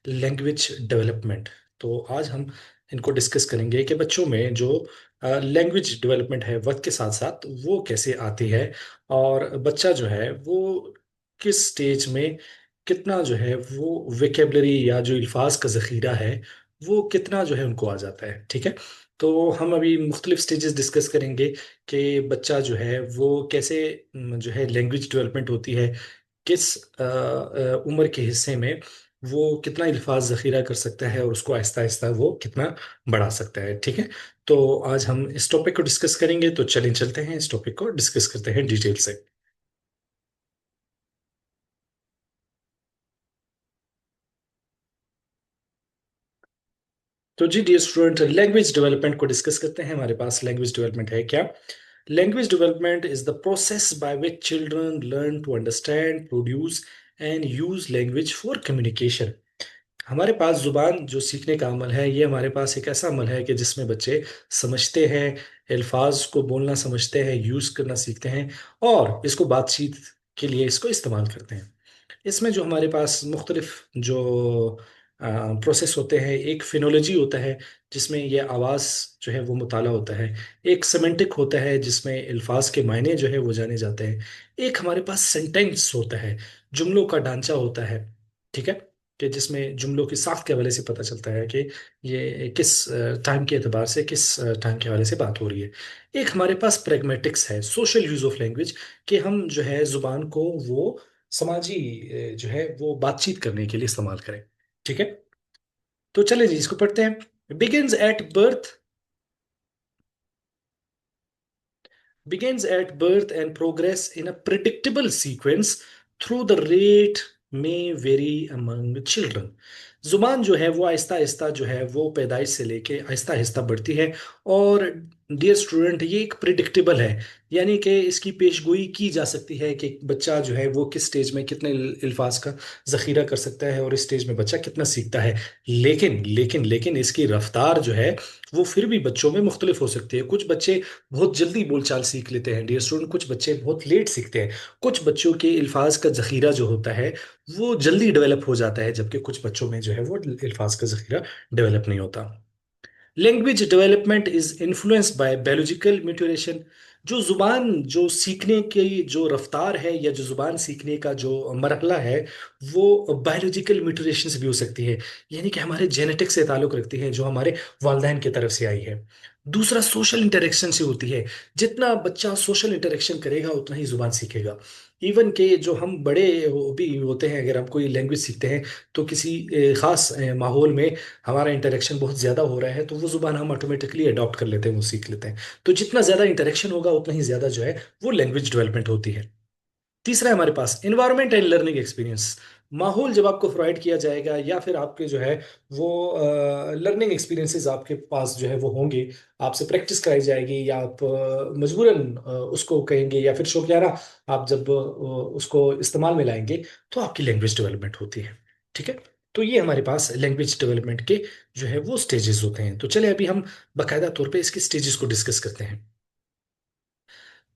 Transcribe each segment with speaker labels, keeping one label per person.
Speaker 1: Language development. तो आज हम इनको डिस्कस करेंगे कि बच्चों में जो लैंग्वेज डेवलपमेंट है वक्त के साथ साथ वो कैसे आती है, और बच्चा जो है वो किस स्टेज में कितना जो है वो वेकेबलरी या जो अल्फाज का जखीरा है वो कितना जो है उनको आ जाता है। ठीक है। तो हम अभी मुख्तलिफ स्टेजेस डिस्कस करेंगे कि बच्चा जो है वो कैसे जो है लैंग्वेज डेवलपमेंट होती है, किस उम्र के हिस्से में वो कितना अल्फाज जखीरा कर सकता है और उसको आहिस्ता आहिस्ता वो कितना बढ़ा सकता है। ठीक है। तो आज हम इस टॉपिक को डिस्कस करेंगे, तो चलिए चलते हैं इस टॉपिक को डिस्कस करते हैं डिटेल से। तो जी डियर स्टूडेंट, लैंग्वेज डेवलपमेंट को डिस्कस करते हैं। हमारे पास लैंग्वेज डेवलपमेंट है क्या? Language development is the process by which children learn to understand, produce and use language for communication. हमारे पास जुबान जो सीखने का अमल है, ये हमारे पास एक ऐसा अमल है कि जिसमें बच्चे समझते हैं, अल्फाज को बोलना समझते हैं, यूज करना सीखते हैं और इसको बातचीत के लिए इसको इस्तेमाल करते हैं। इसमें जो हमारे पास मुख्तलिफ जो प्रोसेस होते हैं, एक फिनोलॉजी होता है जिसमें ये आवाज़ जो है वो मुताला होता है। एक सेमेंटिक होता है जिसमें अल्फाज के मायने जो है वो जाने जाते हैं। एक हमारे पास सेंटेंस होता है, जुमलों का ढांचा होता है। ठीक है। कि जिसमें जुमलों की साख्त के हवाले से पता चलता है कि ये किस टाइम के एतबार से किस टाइम के हवाले से बात हो रही है। एक हमारे पास प्रेगमेटिक्स है, सोशल यूज ऑफ लैंग्वेज, कि हम जो है जुबान को वो समाजी जो है वो बातचीत करने के लिए इस्तेमाल करें। ठीक है। तो चलिए जी इसको पढ़ते हैं। Begins at birth, begins at birth and progress in a predictable sequence through the rate may vary among children। जुबान जो है वो आहिस्ता आहिस्ता जो है वो पैदाइश से लेके आहिस्ता आहिस्ता बढ़ती है। और डियर स्टूडेंट, ये एक प्रिडिक्टेबल है, यानी कि इसकी पेशगोई की जा सकती है कि बच्चा जो है वो किस स्टेज में कितने अल्फाज का जखीरा कर सकता है और इस स्टेज में बच्चा कितना सीखता है। लेकिन लेकिन लेकिन इसकी रफ्तार जो है वो फिर भी बच्चों में मुख्तलिफ हो सकती है। कुछ बच्चे बहुत जल्दी बोलचाल सीख लेते हैं डियर स्टूडेंट, कुछ बच्चे बहुत लेट सीखते हैं। कुछ बच्चों के अल्फाज का जखीरा जो होता है वो जल्दी डेवलप हो जाता है, जबकि कुछ बच्चों में जो है वो अल्फाज का जखीरा डेवलप नहीं होता। Language development is influenced by biological mutation. जो जुबान जो सीखने की जो रफ्तार है या जो जुबान सीखने का जो मरहला है वो बायोलॉजिकल म्यूटेशन से भी हो सकती है, यानी कि हमारे जेनेटिक्स से ताल्लुक रखती है जो हमारे वालदैन की तरफ से आई है। दूसरा सोशल इंटरेक्शन से होती है। जितना बच्चा सोशल इंटरेक्शन करेगा उतना ही जुबान सीखेगा। इवन के जो हम बड़े भी होते हैं, अगर हम कोई लैंग्वेज सीखते हैं तो किसी खास माहौल में हमारा इंटरेक्शन बहुत ज़्यादा हो रहा है तो वो ज़ुबान हम ऑटोमेटिकली अडॉप्ट कर लेते हैं, वो सीख लेते हैं। तो जितना ज़्यादा इंटरेक्शन होगा उतना ही ज़्यादा जो है वो लैंग्वेज डेवलपमेंट होती है। तीसरा है हमारे पास इन्वायरमेंट एंड लर्निंग एक्सपीरियंस। माहौल जब आपको प्रोवाइड किया जाएगा या फिर आपके जो है वो लर्निंग एक्सपीरियंसेस आपके पास जो है वो होंगे, आपसे प्रैक्टिस कराई जाएगी या आप मजबूरन उसको कहेंगे या फिर शौकियाना आप जब उसको इस्तेमाल में लाएंगे तो आपकी लैंग्वेज डेवलपमेंट होती है। ठीक है। तो ये हमारे पास लैंग्वेज डेवलपमेंट के जो है वो स्टेजेस होते हैं। तो चलिए अभी हम बाकायदा तौर पे इसके स्टेजेस को डिस्कस करते हैं।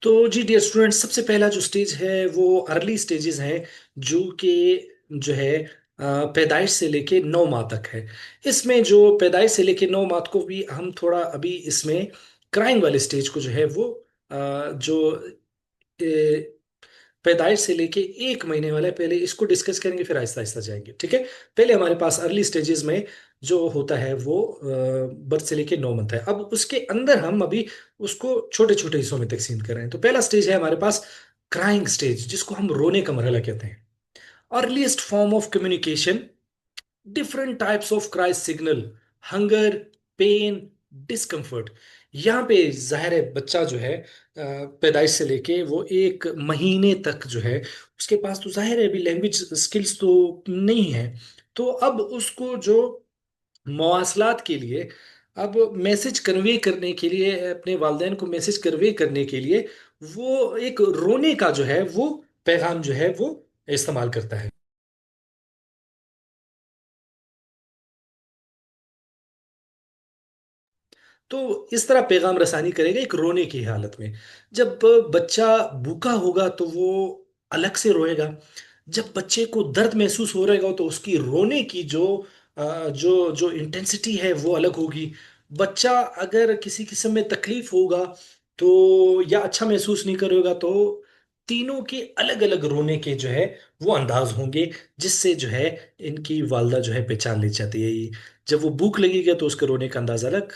Speaker 1: तो जी डियर स्टूडेंट, सबसे पहला जो स्टेज है वो अर्ली स्टेजेस हैं, जो कि जो है पैदाइश से लेके 9 माह तक है। इसमें जो पैदाइश से लेके 9 माह को भी हम थोड़ा अभी इसमें क्राइंग वाले स्टेज को जो है वो जो पैदाइश से लेके 1 महीने वाला है, पहले इसको डिस्कस करेंगे फिर आहिस्ता आहिस्ता जाएंगे। ठीक है। पहले हमारे पास अर्ली स्टेजेस में जो होता है वो बर्थ से लेके 9 मंथ है। अब उसके अंदर हम अभी उसको छोटे छोटे हिस्सों में तकसीम कर रहे हैं। तो पहला स्टेज है हमारे पास क्राइंग स्टेज, जिसको हम रोने का मरहला कहते हैं। Earliest form of communication, different types of cry signal, hunger, pain, discomfort. यहाँ पे जाहिर है बच्चा जो है पैदाइश से लेके वो 1 महीने तक जो है उसके पास तो जाहिर है अभी लैंग्वेज स्किल्स तो नहीं है। तो अब उसको जो मवासलात के लिए, अब मैसेज कन्वे करने के लिए, अपने वालदेन को मैसेज कन्वे करने के लिए वो एक रोने का जो है वो पैगाम जो है वो इस्तेमाल करता है। तो इस तरह पैगाम रसानी करेगा एक रोने की हालत में। जब बच्चा भूखा होगा तो वो अलग से रोएगा। जब बच्चे को दर्द महसूस हो रहेगा तो उसकी रोने की जो जो जो इंटेंसिटी है वो अलग होगी। बच्चा अगर किसी किस्म में तकलीफ होगा तो या अच्छा महसूस नहीं करेगा तो तीनों के अलग अलग रोने के जो है वो अंदाज होंगे, जिससे जो है इनकी वालदा जो है पहचान ली जाती है। जब वो भूख लगेगा तो उसके रोने का अंदाज अलग,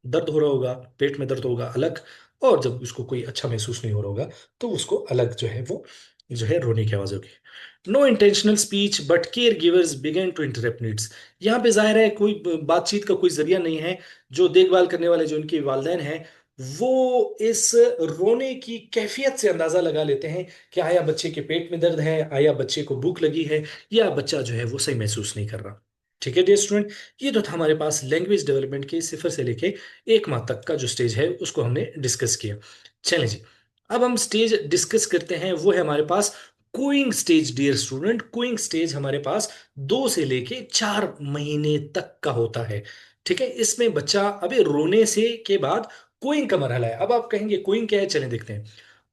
Speaker 1: दर्द हो रहा होगा, पेट में दर्द होगा अलग, और जब उसको कोई अच्छा महसूस नहीं हो रहा होगा तो उसको अलग जो है वो जो है रोने की आवाज होगी। No intentional speech but care givers begin to interpret needs. यहाँ पे जाहिर है कोई बातचीत का कोई जरिया नहीं है। जो देखभाल करने वाले जो उनके वालिदैन हैं वो इस रोने की कैफियत से अंदाजा लगा लेते हैं कि आया बच्चे के पेट में दर्द है, आया बच्चे को भूख लगी है, या बच्चा जो है वो सही महसूस नहीं कर रहा। ठीक है डियर स्टूडेंट, ये तो था हमारे पास लैंग्वेज डेवलपमेंट के 0 से लेके 1 माह तक का जो स्टेज है उसको हमने डिस्कस किया। चलें जी, अब हम स्टेज डिस्कस करते हैं, वो है हमारे पास cooing stage. Dear student, cooing stage हमारे पास 2 से लेके 4 महीने तक का होता है। ठीक है, इसमें बच्चा अभी रोने से के बाद कूइंग का मरहला है। अब आप कहेंगे कूइंग क्या है, चलें देखते हैं।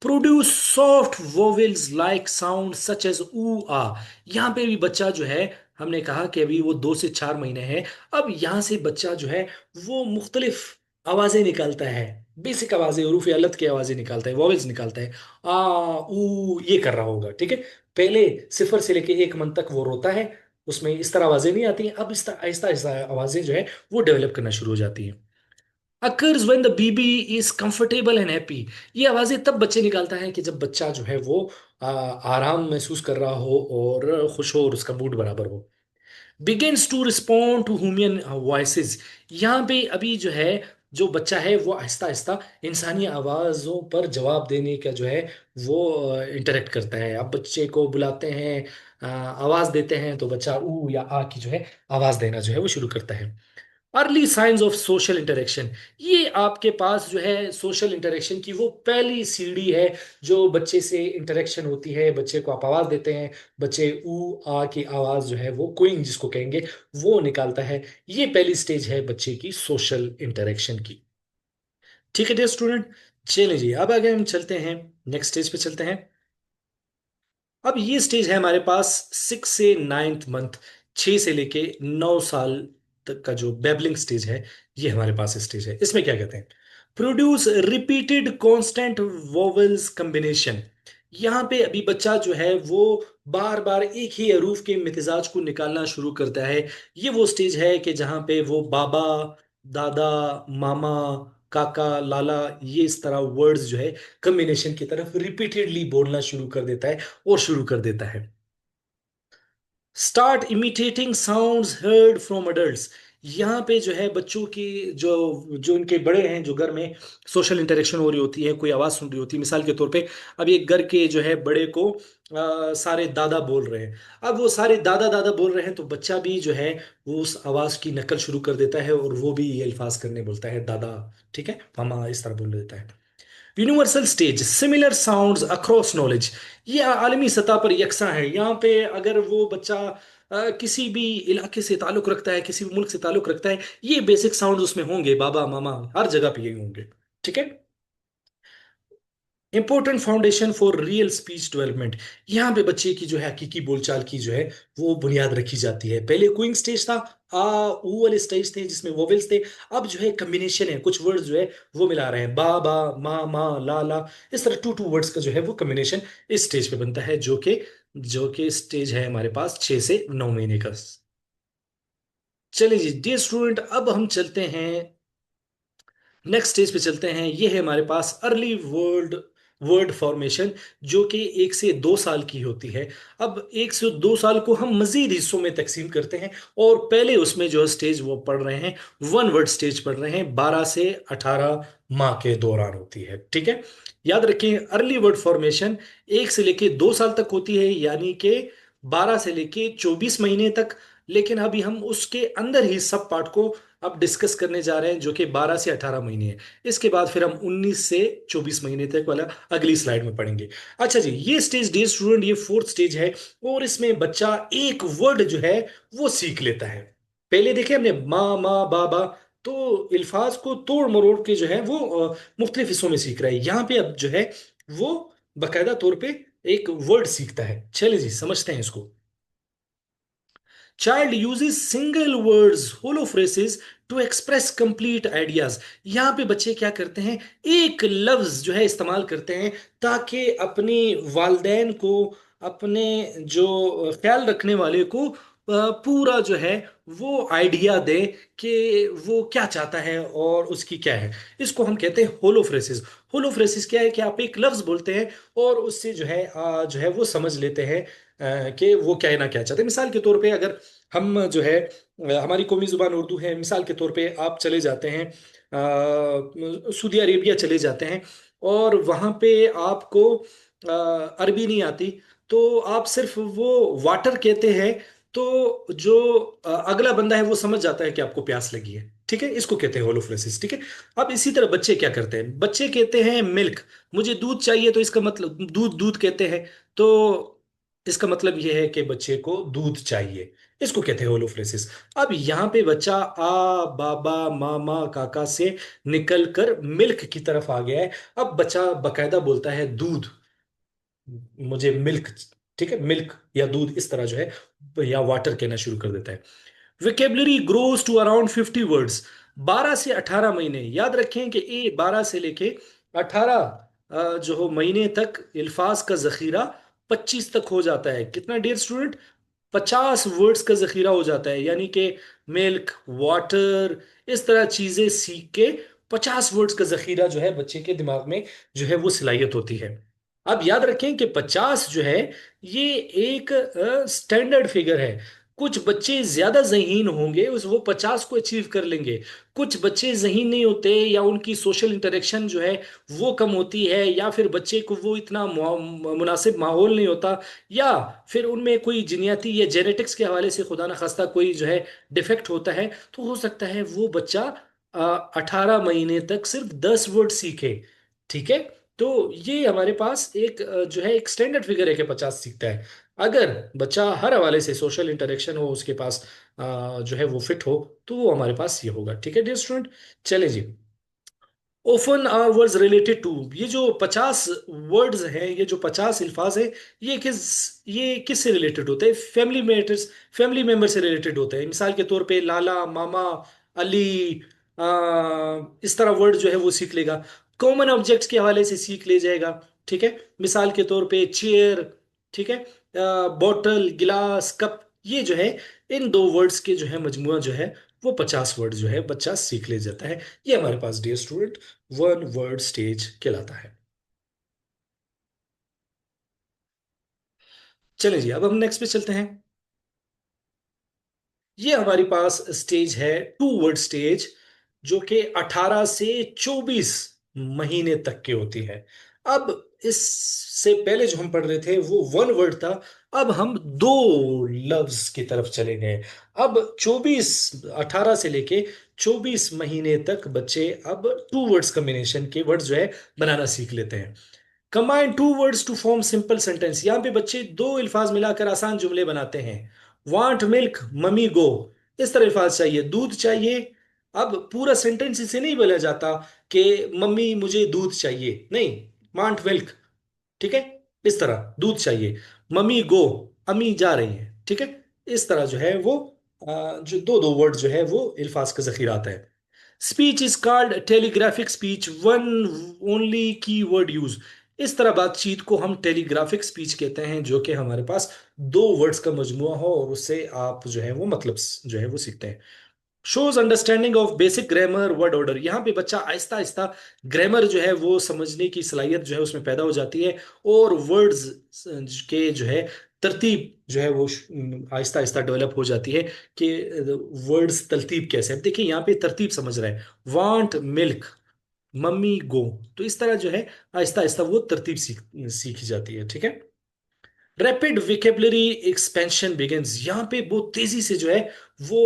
Speaker 1: Produce soft vowels like sound such as ऊ आ। यहाँ पे भी बच्चा जो है, हमने कहा कि अभी वो 2 से 4 महीने है। अब यहाँ से बच्चा जो है वो मुख्तलिफ आवाजें निकालता है, बेसिक आवाजें, हरूफ अलत की आवाजें निकालता है, वॉवेल्स निकालता है। आ ऊ ये कर रहा होगा। ठीक है, पहले 0 से लेके 1 मंथ तक वो रोता है, उसमें इस तरह आवाजें नहीं आती हैं। अब इस तरह आहिस्ता आहिस्ता आवाजें जो है वो डेवलप करना शुरू हो जाती हैं। Occurs when the baby is comfortable and happy. ये आवाजें तब बच्चे निकालता है कि जब बच्चा जो है वो आराम महसूस कर रहा हो और खुश हो और उसका मूड बराबर हो। Begins to respond to human voices. यहाँ पे अभी जो है जो बच्चा है वो आहिस्ता आहिस्ता इंसानी आवाज़ों पर जवाब देने का जो है वो इंटरेक्ट करता है। आप बच्चे को बुलाते हैं, आवाज़ देते हैं, तो बच्चा ऊ या आ की जो है आवाज़ देना जो है वो शुरू करता है। Early signs of social interaction. ये आपके पास जो है सोशल इंटरेक्शन की वो पहली सीढ़ी है। जो बच्चे से इंटरेक्शन होती है, बच्चे को आप आवाज देते हैं, बच्चे ऊ आ की आवाज जो है वो कोइंग जिसको कहेंगे वो निकालता है। ये पहली स्टेज है बच्चे की सोशल इंटरेक्शन की। ठीक है डियर स्टूडेंट, चलिए जी अब आगे हम चलते हैं, नेक्स्ट स्टेज पे चलते हैं। अब ये स्टेज है हमारे पास 6 से 9th मंथ, 6 से लेके 9 साल तक का जो बेबलिंग स्टेज है, ये हमारे पास स्टेज है। इसमें क्या कहते हैं, produce repeated constant vowels combination. यहाँ पे अभी बच्चा जो है वो बार बार एक ही हरूफ के मितजाज को निकालना शुरू करता है। ये वो स्टेज है कि जहाँ पे वो बाबा, दादा, मामा, काका, लाला, ये इस तरह वर्ड्स जो है कॉम्बिनेशन की तरफ रिपीटेडली बोलना शुरू कर देता है और शुरू कर देता है। Start imitating sounds heard from adults. यहाँ पे जो है बच्चों की जो जो इनके बड़े हैं, जो घर में सोशल इंटरेक्शन हो रही होती है, कोई आवाज़ सुन रही होती है, मिसाल के तौर पे अब एक घर के जो है बड़े को सारे दादा बोल रहे हैं। अब वो सारे दादा दादा बोल रहे हैं तो बच्चा भी जो है वो उस आवाज़ की नकल शुरू कर देता है और वो भी ये अल्फाज करने बोलता है, दादा, ठीक है, मामा, इस तरह बोल देता है। Universal stage similar sounds across knowledge. ये आलमी सतह पर यकसा है। यहाँ पे अगर वो बच्चा किसी भी इलाके से ताल्लुक रखता है, किसी भी मुल्क से ताल्लुक रखता है, ये बेसिक साउंड उसमें होंगे, बाबा, मामा, हर जगह पे यही होंगे। ठीक है, important foundation for real speech development. यहाँ पे बच्चे की जो है हकीकी बोलचाल की जो है वो बुनियाद रखी जाती है। पहले क्विंग स्टेज था, आ ऊ वाले स्टेज थे जिसमें वोवेल्स थे। अब जो है कम्बिनेशन है, कुछ वर्ड्स जो है वो मिला रहे हैं, बाबा, मामा, लाला, इस तरह टू टू वर्ड्स का जो है वो कम्बिनेशन इस स्टेज पे बनता है, जो कि स्टेज है हमारे पास 6 से 9 महीने का। चलिए जी डियर स्टूडेंट, अब हम चलते हैं नेक्स्ट स्टेज पे, चलते हैं। ये है हमारे पास अर्ली वर्ल्ड वर्ड फॉर्मेशन, जो कि 1 से 2 साल की होती है। अब 1 से 2 साल को हम मजीद हिस्सों में तकसीम करते हैं, और पहले उसमें जो स्टेज वो पढ़ रहे हैं, 1 वर्ड स्टेज पढ़ रहे हैं, 12 से 18 माह के दौरान होती है। ठीक है, याद रखें अर्ली वर्ड फॉर्मेशन 1 से लेके 2 साल तक होती है, यानी कि 12 से लेके 24 महीने तक। लेकिन अभी हम उसके अंदर ही सब पार्ट को अब डिस्कस करने जा रहे हैं, जो कि 12 से 18 महीने है। इसके बाद फिर हम 19 से 24 महीने तक वाला अगली स्लाइड में पढ़ेंगे। अच्छा जी, ये स्टेज डियर स्टूडेंट ये 4th स्टेज है, और इसमें बच्चा एक वर्ड जो है वो सीख लेता है। पहले देखे हमने माँ, माँ, बाबा, तो अल्फाज को तोड़ मरोड़ के जो है वो मुख्तलिफ हिस्सों में सीख रहा है। यहाँ पे अब जो है वो बाकायदा तौर पे एक वर्ड सीखता है। चलिए जी समझते हैं इसको। Child uses single words holophrases to express complete ideas. यहाँ पे बच्चे क्या करते हैं, एक लफ्ज जो है इस्तेमाल करते हैं ताकि अपनी वालदेन को, अपने जो ख्याल रखने वाले को पूरा जो है वो आइडिया दे कि वो क्या चाहता है और उसकी क्या है। इसको हम कहते हैं होलो फ्रेसेस। होलो फ्रेसेस क्या है कि आप एक लफ्ज बोलते हैं और उससे जो है वो समझ लेते हैं कि वो क्या है ना क्या चाहते हैं। मिसाल के तौर पे अगर हम जो है हमारी कौमी जुबान उर्दू है, मिसाल के तौर पे आप चले जाते हैं सऊदी अरेबिया चले जाते हैं और वहाँ पे आपको अरबी नहीं आती, तो आप सिर्फ वो वाटर कहते हैं, तो जो अगला बंदा है वो समझ जाता है कि आपको प्यास लगी है। ठीक है, इसको कहते हैं होलोफ्रेसिस। ठीक है। अब इसी तरह बच्चे क्या करते हैं, बच्चे कहते हैं मिल्क, मुझे दूध चाहिए, तो इसका मतलब दूध दूध कहते हैं, तो इसका मतलब यह है कि बच्चे को दूध चाहिए। इसको कहते हैं होलोफ्रेसिस। अब यहाँ पे बच्चा आ बाबा मामा काका से निकल कर मिल्क की तरफ आ गया है। अब बच्चा बकायदा बोलता है दूध, मुझे मिल्क। ठीक है, मिल्क या दूध इस तरह जो है, या वाटर कहना शुरू कर देता है। Vocabulary grows to around 50 words. 12 से 18 महीने, याद रखें कि ये 12 से लेके 18 जो हो महीने तक अल्फाज का जखीरा 25 तक हो जाता है। कितना डियर स्टूडेंट, 50 वर्ड्स का जखीरा हो जाता है। यानी कि मिल्क, वाटर, इस तरह चीजें सीख के 50 वर्ड्स का जखीरा जो है बच्चे के दिमाग में जो है वो सलाहियत होती है। अब याद रखें कि 50 जो है ये एक स्टैंडर्ड फिगर है। कुछ बच्चे ज्यादा जहीन होंगे, उस वो 50 को अचीव कर लेंगे। कुछ बच्चे जहीन नहीं होते, या उनकी सोशल इंटरेक्शन जो है वो कम होती है, या फिर बच्चे को वो इतना मुनासिब माहौल नहीं होता, या फिर उनमें कोई जीनियाती या जेनेटिक्स के हवाले से खुदा न खास्ता कोई जो है डिफेक्ट होता है, तो हो सकता है वो बच्चा 18 महीने तक सिर्फ 10 वर्ड सीखे। ठीक है। तो ये हमारे पास एक जो है एक स्टैंडर्ड फिगर है कि 50 सीखता है। अगर बच्चा हर हवाले से सोशल इंटरेक्शन हो उसके पास, जो है वो फिट हो, तो वो हमारे पास ये होगा। ठीक है डियर स्टूडेंट, चले जी। Often are words related to, ये जो 50 वर्ड्स हैं, ये जो 50 अल्फाज हैं, ये किस से रिलेटेड होते हैं, फैमिली मैटर्स, फैमिली मेंबर से रिलेटेड होते हैं। मिसाल के तौर पे लाला, मामा, अली, इस तरह वर्ड जो है वो सीख लेगा। कॉमन ऑब्जेक्ट्स के हवाले से सीख ले जाएगा। ठीक है, मिसाल के तौर पे चेयर, ठीक है, बॉटल, गिलास, कप, ये जो है इन दो वर्ड्स के जो है मजमुआ जो है वो 50 वर्ड जो है बच्चा सीख ले जाता है। ये हमारे पास डियर स्टूडेंट 1 वर्ड स्टेज कहलाता है। चलिए जी, अब हम नेक्स्ट पे चलते हैं। ये हमारे पास स्टेज है 2 वर्ड स्टेज, जो कि 18 से 24 महीने तक की होती है। अब इससे पहले जो हम पढ़ रहे थे वो 1 वर्ड था, अब हम दो लफ्ज की तरफ चले गए। अब 18 से लेके 24 महीने तक बच्चे अब 2 वर्ड्स कॉम्बिनेशन के वर्ड जो है बनाना सीख लेते हैं। Combine 2 words to form simple sentence, यहां पे बच्चे दो अल्फाज मिलाकर आसान जुमले बनाते हैं। वांट मिल्क मम्मी गो, इस तरह अल्फाज चाहिए, दूध चाहिए। अब पूरा सेंटेंस इसे नहीं बोला जाता कि मम्मी मुझे दूध चाहिए, नहीं, वांट मिल्क। ठीक है, इस तरह दूध चाहिए, मम्मी गो, अम्मी जा रही है। ठीक है, इस तरह जो है वो जो दो दो वर्ड जो है वो अल्फाज का जखीरा आता है। Speech is called telegraphic speech, one only की वर्ड यूज। इस तरह बातचीत को हम टेलीग्राफिक स्पीच कहते हैं, जो कि हमारे पास दो वर्ड्स का मजमुआ हो और उससे आप जो है वो मतलब जो है वो सीखते हैं। Shows understanding of basic grammar word order, यहाँ पे बच्चा आहिस्ता आहिस्ता ग्रामर जो है वो समझने की सलाहियत जो है उसमें पैदा हो जाती है, और वर्ड्स के जो है तरतीब जो है वो आहिस्ता आहिस्ता डेवलप हो जाती है कि वर्ड्स तरतीब कैसे है। देखिए यहाँ पे तरतीब समझ रहे हैं, वांट मिल्क, मम्मी गो, तो इस तरह जो है आहिस्ता आहिस्ता वो तरतीब सीखी जाती है। ठीक है। रैपिड विकेबलरी एक्सपेंशन बिगिंस, यहाँ पे बहुत तेजी से जो है वो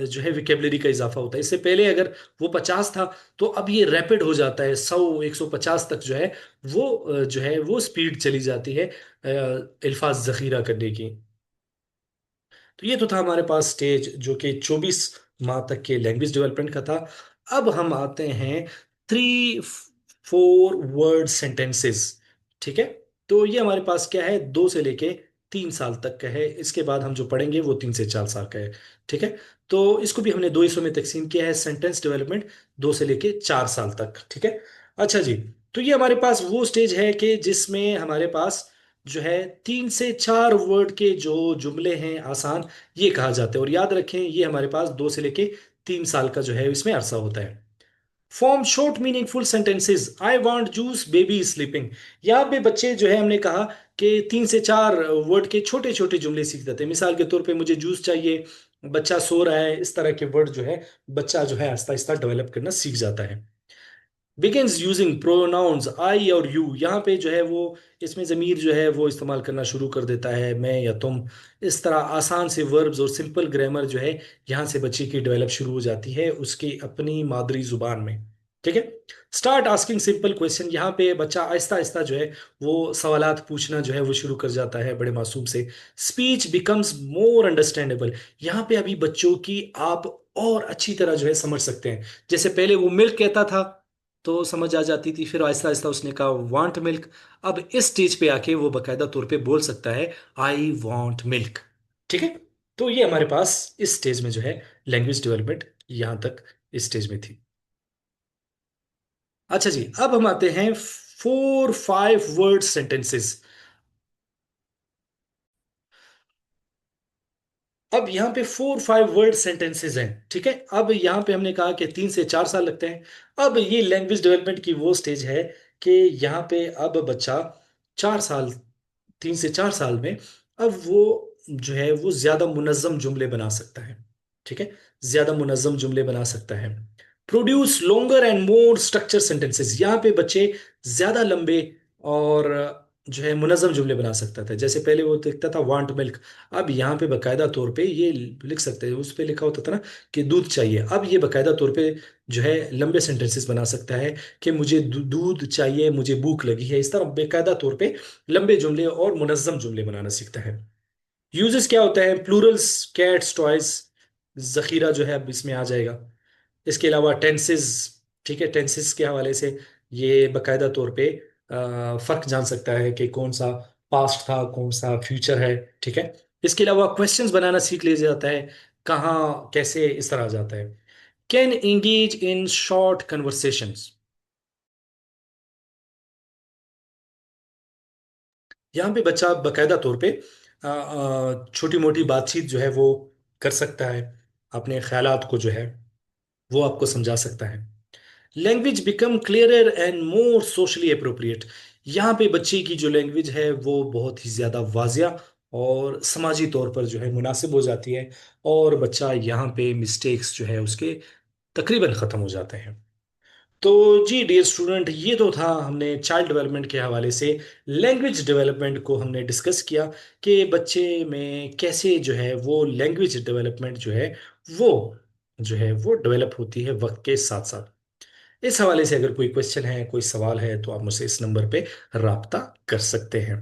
Speaker 1: जो है विकेबलरी का इजाफा होता है। इससे पहले अगर वो 50 था, तो अब ये रैपिड हो जाता है, 100 150 तक जो है वो जो है वो स्पीड चली जाती है अल्फाज जखीरा करने की। तो ये तो था हमारे पास स्टेज जो कि 24 माह तक के लैंग्वेज डेवलपमेंट का था। अब हम आते हैं 3 4 वर्ड सेंटेंसेस। ठीक है, तो ये हमारे पास क्या है, 2 से लेके 3 साल तक का है। इसके बाद हम जो पढ़ेंगे वो 3 से 4 साल का है। ठीक है। तो इसको भी हमने दो हिस्सों में तकसीम किया है, सेंटेंस डेवलपमेंट 2 से लेके 4 साल तक। ठीक है। अच्छा जी। तो ये हमारे पास वो स्टेज है कि जिसमें हमारे पास जो है 3 से 4 वर्ड के जो जुमले हैं आसान, ये कहा जाता है। और याद रखें ये हमारे पास 2 से लेके 3 साल का जो है इसमें अरसा होता है। Form short meaningful sentences. I want juice, baby sleeping. यहाँ पे बच्चे जो है हमने कहा कि 3 से 4 वर्ड के छोटे छोटे जुमले सीख जाते हैं। मिसाल के तौर पे मुझे जूस चाहिए, बच्चा सो रहा है, इस तरह के वर्ड जो है बच्चा जो है आहिस्ता आहिस्ता डेवलप करना सीख जाता है। बिगिंस यूजिंग प्रोनाउंस आई और यू। यहाँ पे जो है वो इसमें जमीर जो है वो इस्तेमाल करना शुरू कर देता है, मैं या तुम। इस तरह आसान से वर्ब्स और सिंपल ग्रामर जो है यहाँ से बच्चे की डेवलप शुरू हो जाती है उसकी अपनी मादरी जुबान में। ठीक है। Start asking simple question. यहाँ पे बच्चा आहिस्ता आहिस्ता जो है वो सवालात पूछना जो है वो शुरू कर जाता है बड़े मासूम से। Speech becomes more understandable. यहाँ पे अभी बच्चों की आप और अच्छी तरह जो है समझ सकते हैं। जैसे पहले वो मिल्क कहता था तो समझ आ जाती थी, फिर आहिस्ता आहिस्ता उसने कहा वांट मिल्क। अब इस स्टेज पे आके वो बकायदा तौर पे बोल सकता है आई वांट मिल्क। ठीक है। तो ये हमारे पास इस स्टेज में जो है लैंग्वेज डेवलपमेंट यहां तक इस स्टेज में थी। अच्छा जी, अब हम आते हैं 4-5 वर्ड सेंटेंसेस। अब यहाँ पे 4-5 वर्ड सेंटेंसेस हैं। ठीक है। अब यहाँ पे हमने कहा कि 3 से 4 साल लगते हैं। अब ये लैंग्वेज डेवलपमेंट की वो स्टेज है कि यहाँ पे अब बच्चा 4 साल, 3 से 4 साल में अब वो जो है वो ज्यादा मुनज्जम जुमले बना सकता है। ठीक है। ज्यादा मुनज्जम जुमले बना सकता है। Produce longer and more structure sentences. यहाँ पे बच्चे ज्यादा लंबे और जो है मुनज्जम जुमले बना सकता था। जैसे पहले वो लिखता था वांट मिल्क, अब यहाँ पे बकायदा तौर पे ये लिख सकते हैं। उस पे लिखा होता था ना कि दूध चाहिए, अब ये बकायदा तौर पे जो है लंबे सेंटेंसेस बना सकता है कि मुझे दूध चाहिए, मुझे भूख लगी है। इस तरह बेकायदा तौर पे लंबे जुमले और मुनज्जम जुमले बनाना सीखता है। यूजेस क्या होता है? प्लूरल्स, कैट्स, टॉयज, जखीरा जो है अब इसमें आ जाएगा। इसके अलावा टेंसेस। ठीक है। टेंसेस के हवाले से ये बकायदा तौर पे फर्क जान सकता है कि कौन सा पास्ट था कौन सा फ्यूचर है। ठीक है। इसके अलावा क्वेश्चंस बनाना सीख लिया जाता है, कहाँ कैसे इस तरह आ जाता है। Can engage in short conversations. यहाँ पे बच्चा बकायदा तौर पे छोटी मोटी बातचीत जो है वो कर सकता है, अपने ख्यालात को जो है वो आपको समझा सकता है। Language become clearer and more socially appropriate. यहाँ पे बच्चे की जो लैंग्वेज है वो बहुत ही ज्यादा वाजिया और समाजी तौर पर जो है मुनासिब हो जाती है, और बच्चा यहाँ पे मिस्टेक्स जो है उसके तकरीबन खत्म हो जाते हैं। तो जी डियर स्टूडेंट, ये तो था हमने चाइल्ड डेवलपमेंट के हवाले से लैंग्वेज डेवलपमेंट को हमने डिस्कस किया कि बच्चे में कैसे जो है वो लैंग्वेज डेवलपमेंट जो है वो वो डेवलप होती है वक्त के साथ साथ। इस हवाले से अगर कोई क्वेश्चन है, कोई सवाल है, तो आप मुझसे इस नंबर पे राब्ता कर सकते हैं।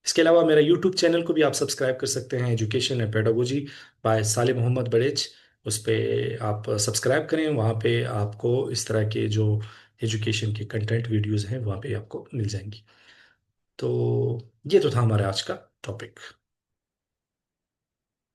Speaker 1: इसके अलावा मेरा यूट्यूब चैनल को भी आप सब्सक्राइब कर सकते हैं, एजुकेशन एंड पेडागोजी बाय सालिम मोहम्मद बड़ेज। उस पे आप सब्सक्राइब करें, वहाँ पे आपको इस तरह के जो एजुकेशन के कंटेंट वीडियोस हैं वहाँ पे आपको मिल जाएंगी। तो ये तो था हमारा आज का टॉपिक।